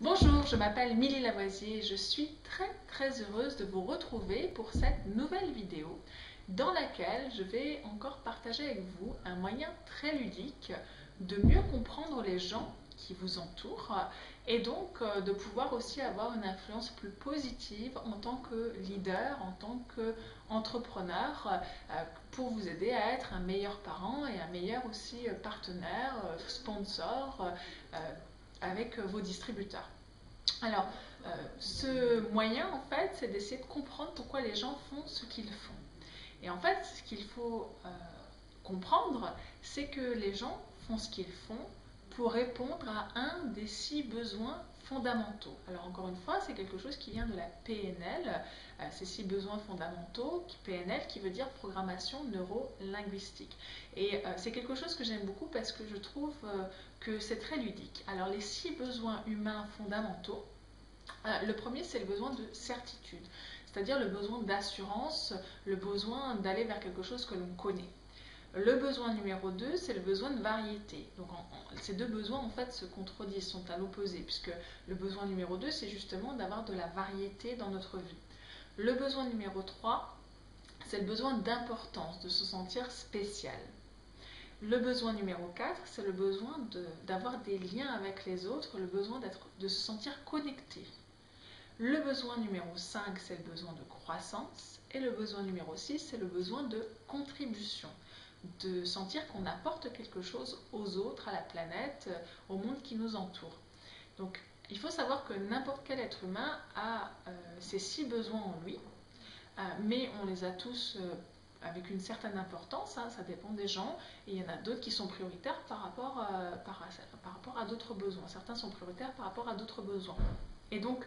Bonjour, je m'appelle Milly Lavoisier et je suis très heureuse de vous retrouver pour cette nouvelle vidéo dans laquelle je vais encore partager avec vous un moyen très ludique de mieux comprendre les gens qui vous entourent et donc de pouvoir aussi avoir une influence plus positive en tant que leader, en tant qu'entrepreneur pour vous aider à être un meilleur parent et un meilleur aussi partenaire, sponsor avec vos distributeurs. Alors, ce moyen, en fait, c'est d'essayer de comprendre pourquoi les gens font ce qu'ils font. Et en fait, ce qu'il faut comprendre, c'est que les gens font ce qu'ils font pour répondre à un des 6 besoins fondamentaux. Alors encore une fois, c'est quelque chose qui vient de la PNL, ces 6 besoins fondamentaux, PNL qui veut dire programmation neuro-linguistique. Et c'est quelque chose que j'aime beaucoup parce que je trouve que c'est très ludique. Alors les 6 besoins humains fondamentaux, le premier c'est le besoin de certitude, c'est-à-dire le besoin d'assurance, le besoin d'aller vers quelque chose que l'on connaît. Le besoin numéro 2, c'est le besoin de variété. Donc ces deux besoins en fait se contredisent, sont à l'opposé, puisque le besoin numéro 2, c'est justement d'avoir de la variété dans notre vie. Le besoin numéro 3, c'est le besoin d'importance, de se sentir spécial. Le besoin numéro 4, c'est le besoin d'avoir des liens avec les autres, le besoin de se sentir connecté. Le besoin numéro 5, c'est le besoin de croissance. Et le besoin numéro 6, c'est le besoin de contribution, de sentir qu'on apporte quelque chose aux autres, à la planète, au monde qui nous entoure. Donc, il faut savoir que n'importe quel être humain a ces 6 besoins en lui, mais on les a tous avec une certaine importance, ça dépend des gens, et il y en a d'autres qui sont prioritaires par rapport à d'autres besoins. Certains sont prioritaires par rapport à d'autres besoins. Et donc,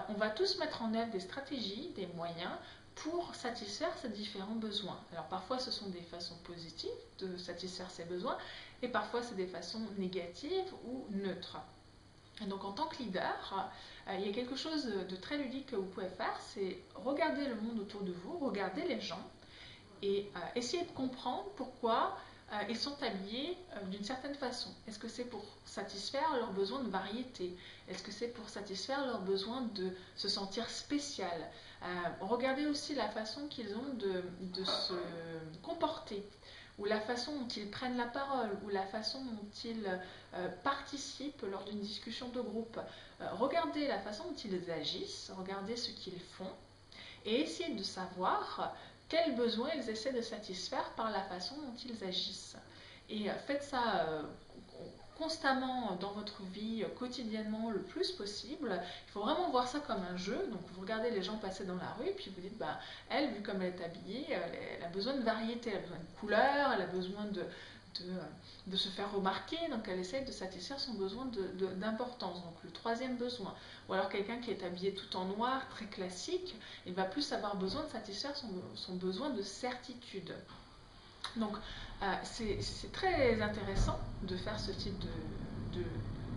on va tous mettre en œuvre des stratégies, des moyens pour satisfaire ces différents besoins. Alors parfois ce sont des façons positives de satisfaire ces besoins et parfois c'est des façons négatives ou neutres. Et donc en tant que leader, il y a quelque chose de très ludique que vous pouvez faire, c'est regarder le monde autour de vous, regarder les gens et essayer de comprendre pourquoi ils sont habillés d'une certaine façon. Est-ce que c'est pour satisfaire leurs besoins de variété? Est-ce que c'est pour satisfaire leur besoin de se sentir spécial? Regardez aussi la façon qu'ils ont de se comporter, ou la façon dont ils prennent la parole, ou la façon dont ils participent lors d'une discussion de groupe. Regardez la façon dont ils agissent, regardez ce qu'ils font, et essayez de savoir quels besoins ils essaient de satisfaire par la façon dont ils agissent. Et faites ça constamment dans votre vie, quotidiennement, le plus possible. Il faut vraiment voir ça comme un jeu. Donc vous regardez les gens passer dans la rue et puis vous dites, bah, elle, vu comme elle est habillée, elle a besoin de variété, elle a besoin de couleurs, elle a besoin de se faire remarquer, donc elle essaie de satisfaire son besoin d'importance, donc le troisième besoin. Ou alors quelqu'un qui est habillé tout en noir, très classique, il va plus avoir besoin de satisfaire son besoin de certitude. Donc c'est très intéressant de faire ce type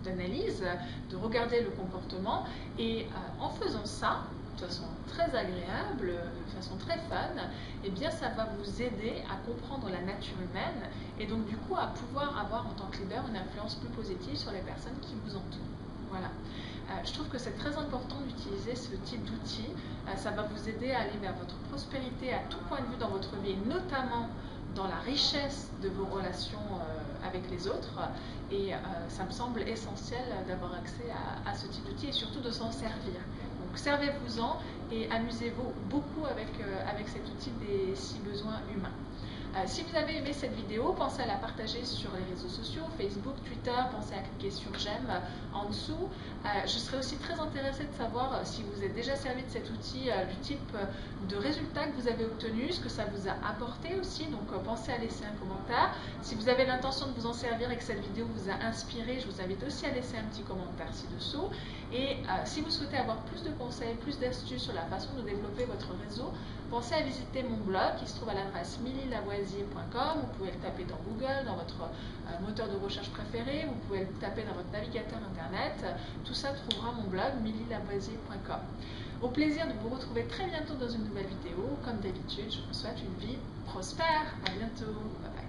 d'analyse, de regarder le comportement et en faisant ça, de façon très agréable, de façon très fun, eh bien ça va vous aider à comprendre la nature humaine et donc du coup à pouvoir avoir en tant que leader une influence plus positive sur les personnes qui vous entourent. Voilà. Je trouve que c'est très important d'utiliser ce type d'outils. Ça va vous aider à aller vers votre prospérité à tout point de vue dans votre vie, et notamment dans la richesse de vos relations avec les autres. Et ça me semble essentiel d'avoir accès à ce type d'outils et surtout de s'en servir. Donc servez-vous-en et amusez-vous beaucoup avec cet outil des 6 besoins humains. Si vous avez aimé cette vidéo, pensez à la partager sur les réseaux sociaux, Facebook, Twitter, pensez à cliquer sur j'aime en dessous. Je serais aussi très intéressée de savoir si vous êtes déjà servi de cet outil, du type de résultats que vous avez obtenu, ce que ça vous a apporté aussi, donc pensez à laisser un commentaire. Si vous avez l'intention de vous en servir et que cette vidéo vous a inspiré, je vous invite aussi à laisser un petit commentaire ci-dessous. Et si vous souhaitez avoir plus de conseils, plus d'astuces sur la façon de développer votre réseau, pensez à visiter mon blog qui se trouve à l'adresse millylavoisier.com. Vous pouvez le taper dans Google, dans votre moteur de recherche préféré, vous pouvez le taper dans votre navigateur internet. Tout ça trouvera mon blog millylavoisier.com. Au plaisir de vous retrouver très bientôt dans une nouvelle vidéo. Comme d'habitude, je vous souhaite une vie prospère. À bientôt. Bye bye.